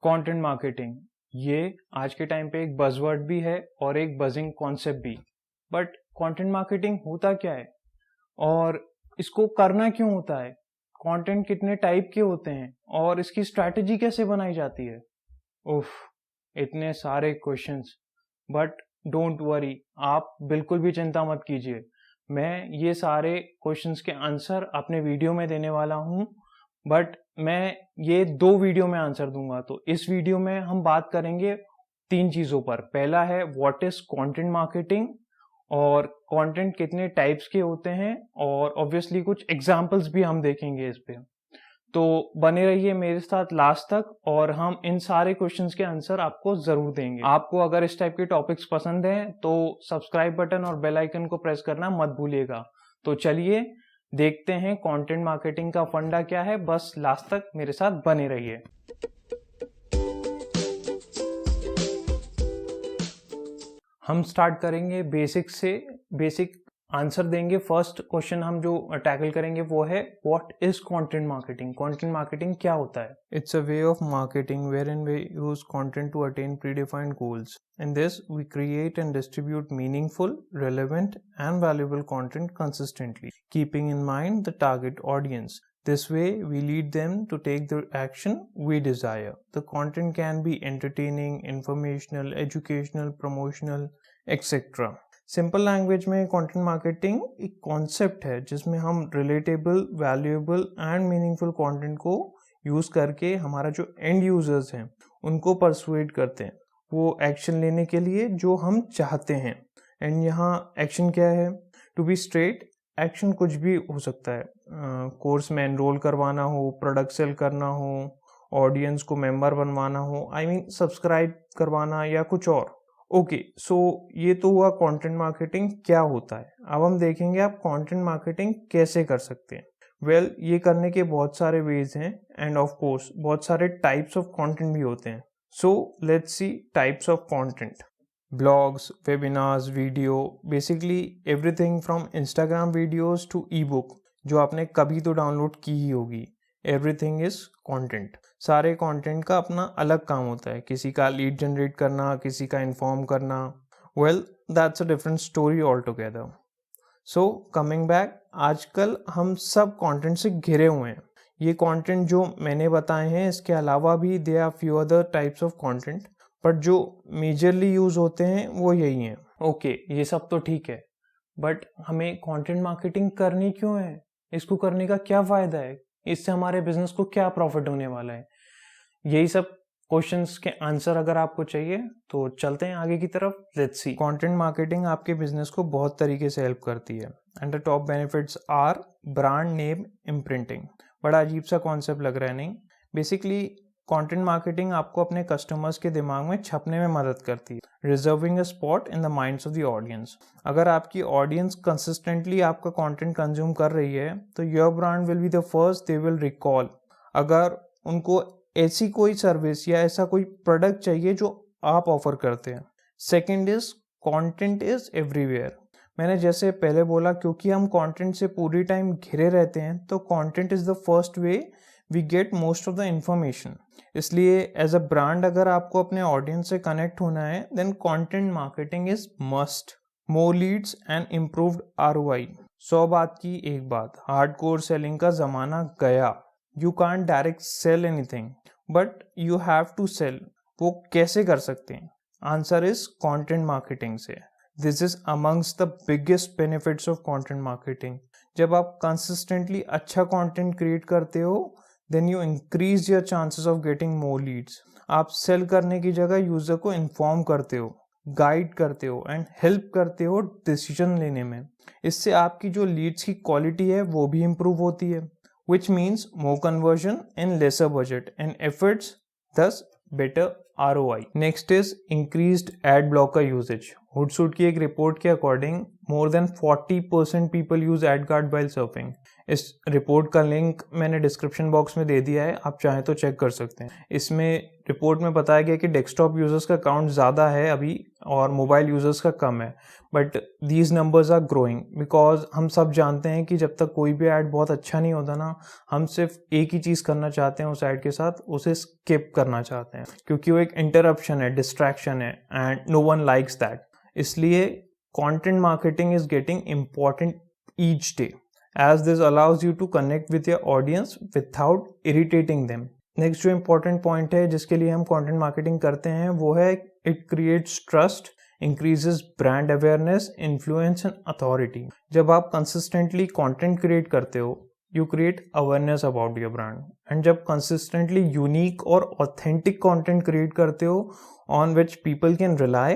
Content marketing ये आज के टाइम पे एक बज़वर्ड भी है और एक बजिंग कॉन्सेप्ट भी। बट कंटेंट मार्केटिंग होता क्या है और इसको करना क्यों होता है, कंटेंट कितने टाइप के होते हैं और इसकी स्ट्रैटेजी कैसे बनाई जाती है। उफ, इतने सारे क्वेश्चंस। बट डोंट वरी, आप बिल्कुल भी चिंता मत कीजिए। मैं ये सारे क्वेश्चंस के आंसर अपने वीडियो में देने वाला हूँ, बट मैं ये 2 वीडियो में आंसर दूंगा। तो इस वीडियो में हम बात करेंगे 3 चीजों पर। पहला है व्हाट इज कंटेंट मार्केटिंग और कंटेंट कितने टाइप्स के होते हैं, और ऑब्वियसली कुछ एग्जांपल्स भी हम देखेंगे इस पे। तो बने रहिए मेरे साथ लास्ट तक और हम इन सारे क्वेश्चंस के आंसर आपको जरूर देंगे। आपको अगर इस टाइप के टॉपिक्स पसंद हैं तो सब्सक्राइब बटन और बेल आइकन को प्रेस करना मत भूलिएगा। तो चलिए देखते हैं कंटेंट मार्केटिंग का फंडा क्या है। बस लास्ट तक मेरे साथ बने रहिए। हम स्टार्ट करेंगे बेसिक से। बेसिक आंसर देंगे। फर्स्ट क्वेश्चन हम जो टैकल करेंगे वो है what is content marketing. Content marketing क्या होता है? It's a way of marketing wherein we use content to attain predefined goals. In this, we create and distribute meaningful, relevant, and valuable content consistently, keeping in mind the target audience. This way, we lead them to take the action we desire. The content can be entertaining, informational, educational, promotional, etc. Simple language में content marketing एक concept है जिसमें हम relatable, valuable and meaningful content को use करके हमारा जो and users हैं उनको परसुएड करते हैं वो एक्शन लेने के लिए जो हम चाहते हैं। एंड यहाँ एक्शन क्या है? टू बी स्ट्रेट, एक्शन कुछ भी हो सकता है। कोर्स में एनरोल करवाना हो, प्रोडक्ट सेल करना हो, ऑडियंस को मेंबर बनवाना हो, सब्सक्राइब करवाना या कुछ और। ओके, सो ये तो हुआ कंटेंट मार्केटिंग क्या होता है। अब हम देखेंगे आप कंटेंट मार्केटिंग कैसे कर सकते हैं। वेल, ये करने के बहुत सारे वेज हैं एंड ऑफ कोर्स बहुत सारे टाइप्स ऑफ कंटेंट भी होते हैं। So let's see types of content. Blogs, webinars, video, basically everything from Instagram videos to e book जो आपने कभी तो डाउनलोड की ही होगी। Everything is content. सारे कंटेंट का अपना अलग काम होता है। किसी का लीड जनरेट करना, किसी का इन्फॉर्म करना। Well, that's a different story all together. So coming back, आजकल हम सब कंटेंट से घिरे हुए हैं। ये कंटेंट जो मैंने बताए हैं इसके अलावा भी they are few other types of content, but जो मेजरली यूज होते हैं वो यही हैं। ओके, ये सब तो ठीक है, बट हमें कंटेंट मार्केटिंग करनी क्यों है? इसको करने का क्या फायदा है? इससे हमारे बिजनेस को क्या प्रॉफिट होने वाला है? यही सब क्वेश्चंस के आंसर अगर आपको चाहिए तो चलते हैं आगे की तरफ। Let's see. कंटेंट मार्केटिंग आपके बिजनेस को बहुत तरीके से हेल्प करती है and the top benefits are brand name imprinting. बड़ा अजीब सा कॉन्सेप्ट लग रहा है, नहीं? बेसिकली कंटेंट मार्केटिंग आपको अपने कस्टमर्स के दिमाग में छपने में मदद करती है, reserving a spot in the minds of the audience. अगर आपकी ऑडियंस कंसिस्टेंटली आपका कंटेंट कंज्यूम कर रही है तो your brand will be the first they will recall. अगर उनको ऐसी कोई सर्विस या ऐसा कोई प्रोडक्ट चाहिए जो आप ऑफर करते हैं। Second is content is everywhere. मैंने जैसे पहले बोला, क्योंकि हम कंटेंट से पूरी टाइम घिरे रहते हैं तो content is the first way we get most of the information. इसलिए एज अ ब्रांड अगर आपको अपने ऑडियंस से कनेक्ट होना है then content marketing is must. More leads and improved ROI। 100 बात की एक बात, हार्डकोर सेलिंग का जमाना गया। You can't direct sell anything but you have to sell. वो कैसे कर सकते हैं? आंसर इज कंटेंट मार्केटिंग से। This is amongst the biggest benefits of content marketing. जब आप कंसिस्टेंटली अच्छा कंटेंट क्रिएट करते हो then you increase your chances of getting more leads. आप सेल करने की जगह यूजर को इन्फॉर्म करते हो, गाइड करते हो एंड हेल्प करते हो डिसीजन लेने में। इससे आपकी जो लीड्स की क्वालिटी है वो भी इंप्रूव होती है, which means more conversion in lesser budget and efforts, thus better ROI. Next is increased ad blocker usage. Hootsuite की एक रिपोर्ट के according more than 40% people use ad card while surfing. इस report का link मैंने description box में दे दिया है, आप चाहें तो चेक कर सकते हैं। इसमें रिपोर्ट में बताया गया कि डेस्कटॉप यूजर्स का काउंट ज़्यादा है अभी और मोबाइल यूजर्स का कम है, but these numbers are growing because हम सब जानते हैं कि जब तक कोई भी ऐड बहुत अच्छा नहीं होता ना, हम सिर्फ एक ही चीज़ करना चाहते हैं उस ऐड के साथ, उसे स्किप करना चाहते हैं क्योंकि वो एक इंटरप्शन है, डिस्ट्रैक्शन है and no one likes that. इसलिए content marketing is getting important each day as this allows you to connect with your audience without irritating them. Next जो इम्पोर्टेंट पॉइंट है जिसके लिए हम कंटेंट मार्केटिंग करते हैं वो है it creates trust, increases brand awareness, influence and authority. जब आप कंसिस्टेंटली कंटेंट क्रिएट करते हो you create awareness about your brand, and जब कंसिस्टेंटली यूनिक और ऑथेंटिक कंटेंट क्रिएट करते हो on which people can rely,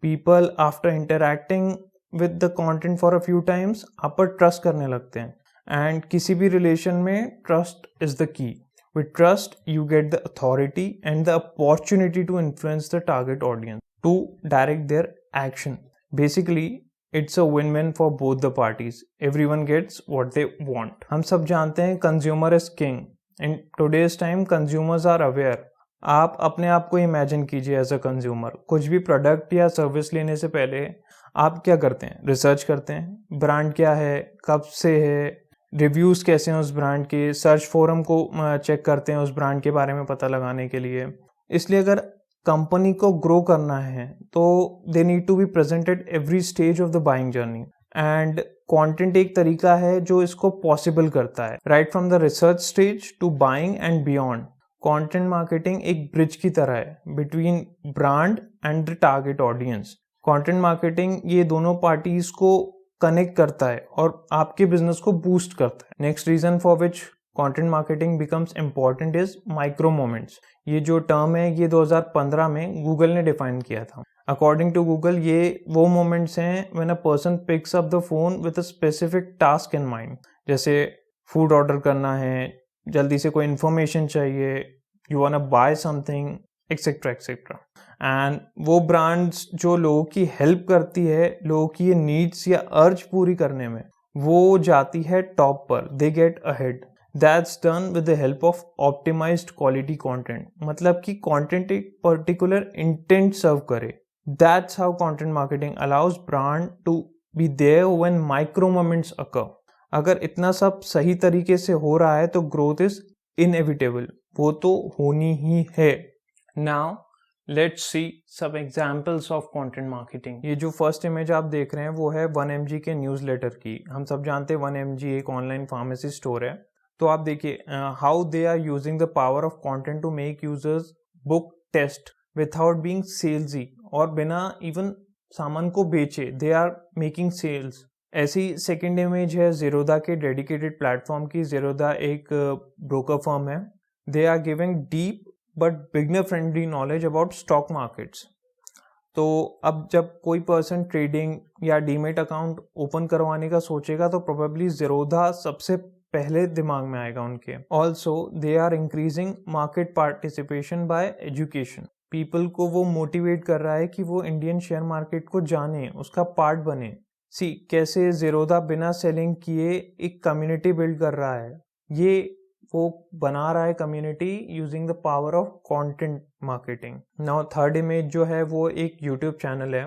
people after interacting with the content for a few times आप पर ट्रस्ट करने लगते हैं। एंड किसी भी रिलेशन में trust is the key. With trust you get the authority and the opportunity to influence the target audience to direct their action. Basically it's a win win for both the parties, everyone gets what they want. हम सब जानते हैं consumer is king. In today's time consumers are aware. आप अपने आप को imagine कीजिए as a consumer, कुछ भी प्रोडक्ट या सर्विस लेने से पहले आप क्या करते हैं? रिसर्च करते हैं, ब्रांड क्या है, कब से है, रिव्यूज़ कैसे हैं उस ब्रांड के, सर्च फोरम को चेक करते हैं उस ब्रांड के बारे में पता लगाने के लिए। इसलिए अगर कंपनी को ग्रो करना है तो they need to be present at every stage of the buying journey, and content एक तरीका है जो इसको पॉसिबल करता है। Right from the research stage to buying and beyond, content marketing एक ब्रिज की तरह है between brand and the target audience. Content marketing ये दोनों पार्टीज को कनेक्ट करता है और आपके बिजनेस को बूस्ट करता है। Next reason for which content marketing becomes important is micro moments. ये जो टर्म है ये 2015 में गूगल ने डिफाइन किया था। अकॉर्डिंग टू गूगल ये वो मोमेंट्स हैं when a person picks up the phone with a specific task in mind, जैसे फूड ऑर्डर करना है, जल्दी से कोई इन्फॉर्मेशन चाहिए, you want to buy something, etcetera etcetera. And वो ब्रांड्स जो लोगों की हेल्प करती है, लोगों की ये नीड्स या अर्ज पूरी करने में, वो जाती है टॉप पर, they get ahead. That's done with the help of optimised quality content, मतलब कि कंटेंट एक पर्टिकुलर इंटेंट सर्व करे। That's how content marketing allows brand to be there when micro moments occur. अगर इतना सब सही तरीके से हो रहा है तो ग्रोथ इज इनएविटेबल, वो तो होनी ही है। Now let's see some examples of content marketing. ये जो फर्स्ट इमेज आप देख रहे हैं वो है 1mg के न्यूज़लेटर की। हम सब जानते हैं 1mg एक ऑनलाइन फार्मेसी स्टोर है। तो आप देखिए how they are using the power of content to make users book test without being salesy, और बिना इवन सामान को बेचे दे आर मेकिंग सेल्स। ऐसी सेकेंड इमेज है ज़ीरोधा के डेडिकेटेड प्लेटफॉर्म की। ज़ीरोधा एक ब्रोकर फर्म है। They are giving deep but beginner friendly knowledge about stock markets. तो अब जब कोई पर्सन ट्रेडिंग या डीमेट अकाउंट ओपन करवाने का सोचेगा तो प्रोबेबली ज़ीरोधा सबसे पहले दिमाग में आएगा उनके। Also they are increasing market participation by education. People को वो मोटिवेट कर रहा है कि वो इंडियन शेयर मार्केट को जाने, उसका पार्ट बने। सी कैसे ज़ीरोधा बिना सेलिंग किए एक कम्युनिटी बिल्ड कर रहा है। ये वो बना रहा है community using the power of content marketing. Now third image जो है वो एक यूट्यूब चैनल है,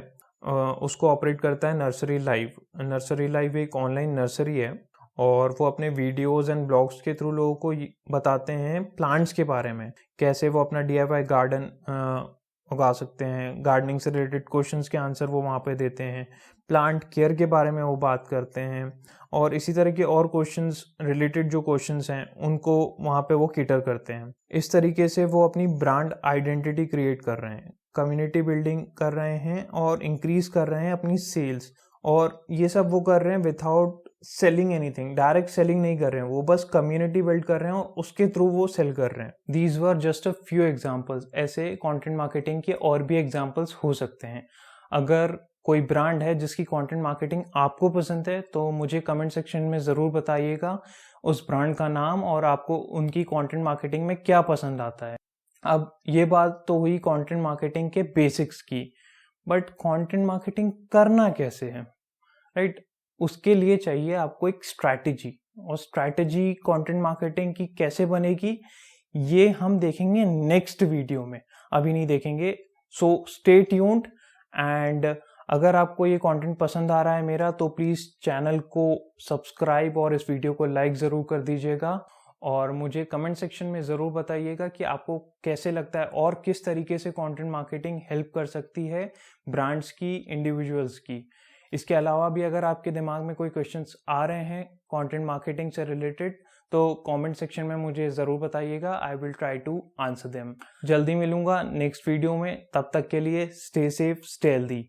उसको ऑपरेट करता है नर्सरी लाइव। नर्सरी लाइव एक ऑनलाइन नर्सरी है और वो अपने वीडियोस एंड ब्लॉग्स के थ्रू लोगों को बताते हैं प्लांट्स के बारे में, कैसे वो अपना DIY गार्डन उगा सकते हैं। गार्डनिंग से रिलेटेड क्वेश्चंस के आंसर वो वहाँ पे देते हैं। प्लांट केयर के बारे में वो बात करते हैं और इसी तरह के और क्वेश्चंस रिलेटेड जो क्वेश्चंस हैं उनको वहाँ पे वो कैटर करते हैं। इस तरीके से वो अपनी ब्रांड आइडेंटिटी क्रिएट कर रहे हैं, कम्युनिटी बिल्डिंग कर रहे हैं और इंक्रीज कर रहे हैं अपनी सेल्स। और ये सब वो कर रहे हैं without selling anything, direct selling नहीं कर रहे हैं, वो बस कम्युनिटी बिल्ड कर रहे हैं और उसके थ्रू वो सेल कर रहे हैं। These were just a few examples. ऐसे कंटेंट मार्केटिंग के और भी एग्जाम्पल्स हो सकते हैं। अगर कोई ब्रांड है जिसकी कंटेंट मार्केटिंग आपको पसंद है तो मुझे कमेंट सेक्शन में ज़रूर बताइएगा उस ब्रांड का नाम और आपको उनकी कंटेंट मार्केटिंग में क्या पसंद आता है। अब ये बात तो हुई कंटेंट मार्केटिंग के बेसिक्स की, बट कंटेंट मार्केटिंग करना कैसे है, राइट? उसके लिए चाहिए आपको एक स्ट्रैटेजी, और स्ट्रैटेजी कंटेंट मार्केटिंग की कैसे बनेगी ये हम देखेंगे नेक्स्ट वीडियो में। अभी नहीं देखेंगे। सो स्टे ट्यून्ड, एंड अगर आपको ये कंटेंट पसंद आ रहा है मेरा, तो प्लीज़ चैनल को सब्सक्राइब और इस वीडियो को लाइक ज़रूर कर दीजिएगा, और मुझे कमेंट सेक्शन में ज़रूर बताइएगा कि आपको कैसे लगता है और किस तरीके से कंटेंट मार्केटिंग हेल्प कर सकती है ब्रांड्स की, इंडिविजुअल्स की। इसके अलावा भी अगर आपके दिमाग में कोई क्वेश्चंस आ रहे हैं कंटेंट मार्केटिंग से रिलेटेड, तो कमेंट सेक्शन में मुझे ज़रूर बताइएगा। I will try to answer them. जल्दी मिलूंगा नेक्स्ट वीडियो में, तब तक के लिए स्टे सेफ, स्टे हेल्दी।